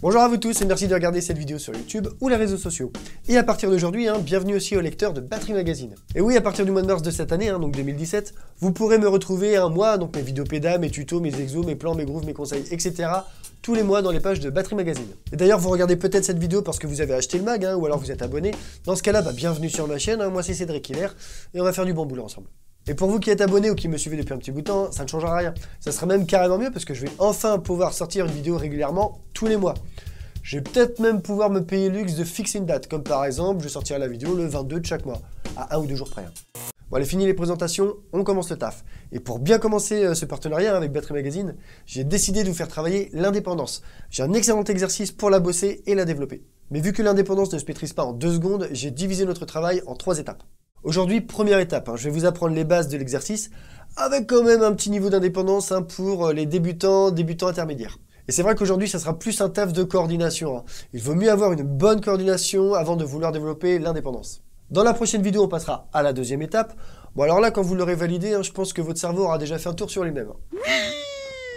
Bonjour à vous tous et merci de regarder cette vidéo sur YouTube ou les réseaux sociaux. Et à partir d'aujourd'hui, bienvenue aussi aux lecteurs de Battery Magazine. Et oui, à partir du mois de mars de cette année, donc 2017, vous pourrez me retrouver donc mes vidéos pédas, mes tutos, mes exos, mes plans, mes grooves, mes conseils, etc. tous les mois dans les pages de Battery Magazine. Et d'ailleurs, vous regardez peut-être cette vidéo parce que vous avez acheté le mag, ou alors vous êtes abonné. Dans ce cas-là, bienvenue sur ma chaîne, moi c'est Cédric Hilaire, et on va faire du bon boulot ensemble. Et pour vous qui êtes abonnés ou qui me suivez depuis un petit bout de temps, ça ne changera rien. Ça sera même carrément mieux parce que je vais enfin pouvoir sortir une vidéo régulièrement tous les mois. Je vais peut-être même pouvoir me payer le luxe de fixer une date, comme par exemple, je sortirai la vidéo le 22 de chaque mois, à 1 ou 2 jours près. Bon allez, fini les présentations, on commence le taf. Et pour bien commencer ce partenariat avec Battery Magazine, j'ai décidé de vous faire travailler l'indépendance. J'ai un excellent exercice pour la bosser et la développer. Mais vu que l'indépendance ne se maîtrise pas en 2 secondes, j'ai divisé notre travail en 3 étapes. Aujourd'hui, première étape, je vais vous apprendre les bases de l'exercice, avec quand même un petit niveau d'indépendance pour les débutants intermédiaires. Et c'est vrai qu'aujourd'hui, ça sera plus un taf de coordination. Il vaut mieux avoir une bonne coordination avant de vouloir développer l'indépendance. Dans la prochaine vidéo, on passera à la deuxième étape. Bon alors là, quand vous l'aurez validé, je pense que votre cerveau aura déjà fait un tour sur lui-même.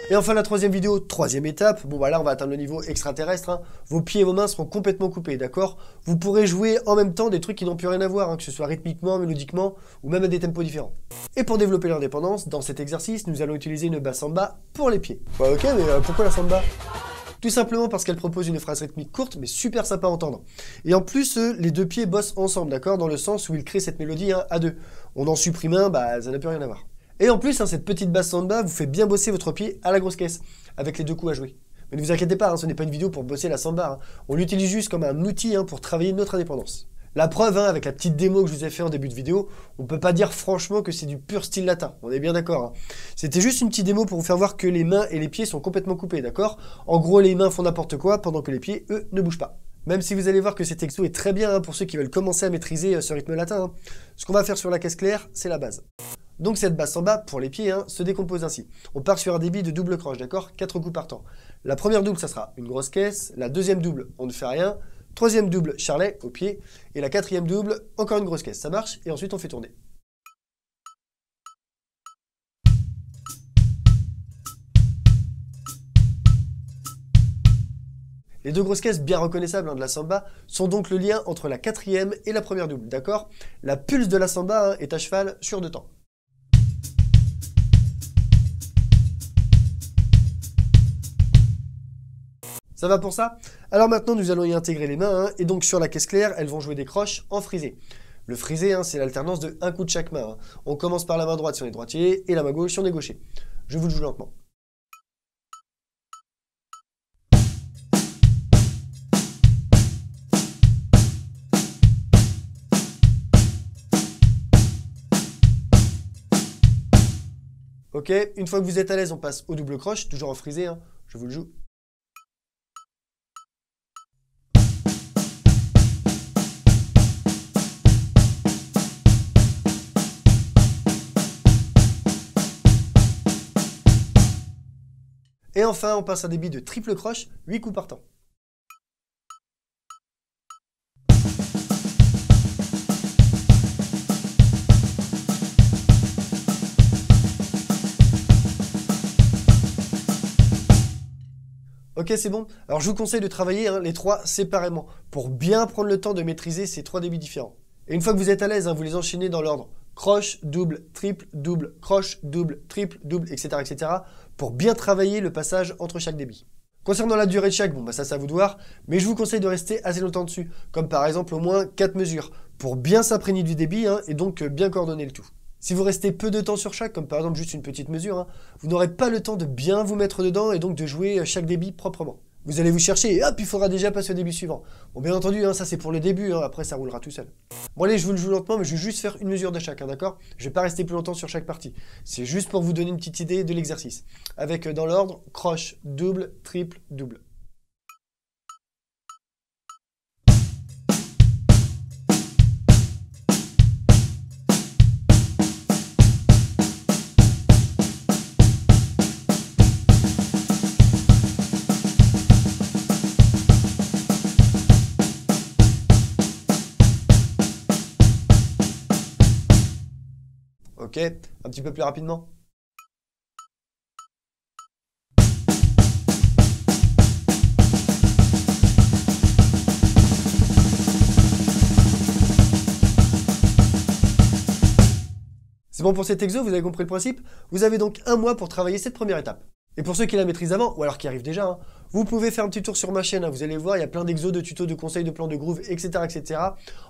Et enfin, la troisième vidéo, troisième étape. Bon là, on va atteindre le niveau extraterrestre. Vos pieds et vos mains seront complètement coupés, d'accord? Vous pourrez jouer en même temps des trucs qui n'ont plus rien à voir, que ce soit rythmiquement, mélodiquement, ou même à des tempos différents. Et pour développer l'indépendance, dans cet exercice, nous allons utiliser une basse samba pour les pieds. Ouais, ok, mais pourquoi la samba? Tout simplement parce qu'elle propose une phrase rythmique courte, mais super sympa à entendre. Et en plus, les deux pieds bossent ensemble, d'accord? Dans le sens où ils créent cette mélodie à deux. On en supprime un, ça n'a plus rien à voir. Et en plus, cette petite basse samba vous fait bien bosser votre pied à la grosse caisse, avec les 2 coups à jouer. Mais ne vous inquiétez pas, ce n'est pas une vidéo pour bosser la samba. On l'utilise juste comme un outil pour travailler notre indépendance. La preuve, avec la petite démo que je vous ai fait en début de vidéo, on peut pas dire franchement que c'est du pur style latin. On est bien d'accord. C'était juste une petite démo pour vous faire voir que les mains et les pieds sont complètement coupés, d'accord? En gros, les mains font n'importe quoi pendant que les pieds, eux, ne bougent pas. Même si vous allez voir que cet exo est très bien pour ceux qui veulent commencer à maîtriser ce rythme latin. Ce qu'on va faire sur la caisse claire, c'est la base. Donc cette basse samba, pour les pieds, se décompose ainsi. On part sur un débit de double croche, d'accord? 4 coups par temps. La première double, ça sera une grosse caisse. La deuxième double, on ne fait rien. Troisième double, charlet, au pied. Et la quatrième double, encore une grosse caisse. Ça marche, et ensuite on fait tourner. Les 2 grosses caisses bien reconnaissables de la samba sont donc le lien entre la quatrième et la première double, d'accord? La pulse de la samba est à cheval sur 2 temps. Ça va pour ça? Alors maintenant, nous allons y intégrer les mains, et donc sur la caisse claire, elles vont jouer des croches en frisé. Le frisé, c'est l'alternance de un coup de chaque main. On commence par la main droite si on est droitier, et la main gauche si on est gaucher. Je vous le joue lentement. Ok, une fois que vous êtes à l'aise, on passe au double croche, toujours en frisé, je vous le joue. Et enfin, on passe à un débit de triple croche, 8 coups par temps. Ok, c'est bon. Alors je vous conseille de travailler les 3 séparément, pour bien prendre le temps de maîtriser ces 3 débits différents. Et une fois que vous êtes à l'aise, vous les enchaînez dans l'ordre croche, double, triple, croche, double, triple, double, etc., etc. pour bien travailler le passage entre chaque débit. Concernant la durée de chaque, ça à vous de voir, mais je vous conseille de rester assez longtemps dessus, comme par exemple au moins 4 mesures, pour bien s'imprégner du débit et donc bien coordonner le tout. Si vous restez peu de temps sur chaque, comme par exemple juste une petite mesure, vous n'aurez pas le temps de bien vous mettre dedans et donc de jouer chaque débit proprement. Vous allez vous chercher et hop, il faudra déjà passer au débit suivant. Bon, bien entendu, ça c'est pour le début, après ça roulera tout seul. Bon allez, je vous le joue lentement, mais je vais juste faire une mesure de chaque, d'accord? Je vais pas rester plus longtemps sur chaque partie. C'est juste pour vous donner une petite idée de l'exercice. Avec dans l'ordre, croche, double, triple, double. Ok, un petit peu plus rapidement. C'est bon pour cet exo, vous avez compris le principe? Vous avez donc un mois pour travailler cette première étape. Et pour ceux qui la maîtrisent avant, ou alors qui arrivent déjà, vous pouvez faire un petit tour sur ma chaîne, vous allez voir, il y a plein d'exos, de tutos, de conseils, de plans de groove, etc., etc.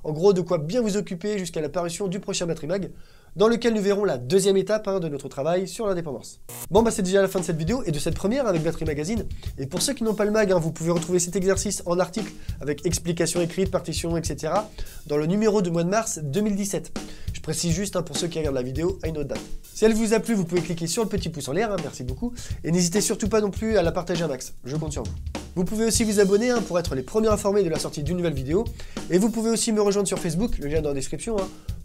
En gros, de quoi bien vous occuper jusqu'à l'apparition du prochain Battery Mag, dans lequel nous verrons la deuxième étape de notre travail sur l'indépendance. Bon, c'est déjà la fin de cette vidéo et de cette première avec Battery Magazine. Et pour ceux qui n'ont pas le mag, vous pouvez retrouver cet exercice en article avec explications écrites, partitions, etc. dans le numéro du mois de mars 2017. Je précise juste pour ceux qui regardent la vidéo à une autre date. Si elle vous a plu, vous pouvez cliquer sur le petit pouce en l'air, merci beaucoup. Et n'hésitez surtout pas non plus à la partager un max, je compte sur vous. Vous pouvez aussi vous abonner pour être les premiers informés de la sortie d'une nouvelle vidéo. Et vous pouvez aussi me rejoindre sur Facebook, le lien est dans la description,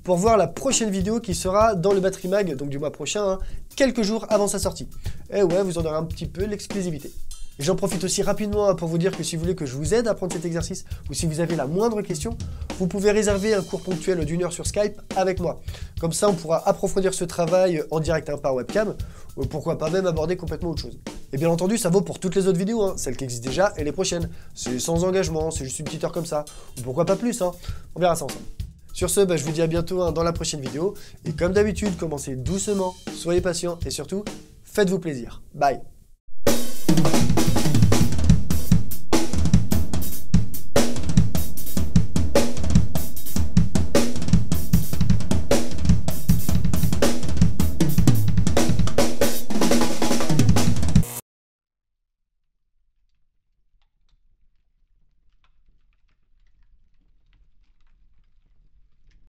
pour voir la prochaine vidéo qui sera dans le Battery Mag, donc du mois prochain, quelques jours avant sa sortie. Et ouais, vous en aurez un petit peu l'exclusivité. J'en profite aussi rapidement pour vous dire que si vous voulez que je vous aide à prendre cet exercice, ou si vous avez la moindre question, vous pouvez réserver un cours ponctuel d'1 heure sur Skype avec moi. Comme ça, on pourra approfondir ce travail en direct par webcam, ou pourquoi pas même aborder complètement autre chose. Et bien entendu, ça vaut pour toutes les autres vidéos, celles qui existent déjà et les prochaines. C'est sans engagement, c'est juste une petite heure comme ça, ou pourquoi pas plus, on verra ça ensemble. Sur ce, je vous dis à bientôt dans la prochaine vidéo, et comme d'habitude, commencez doucement, soyez patients, et surtout, faites-vous plaisir. Bye.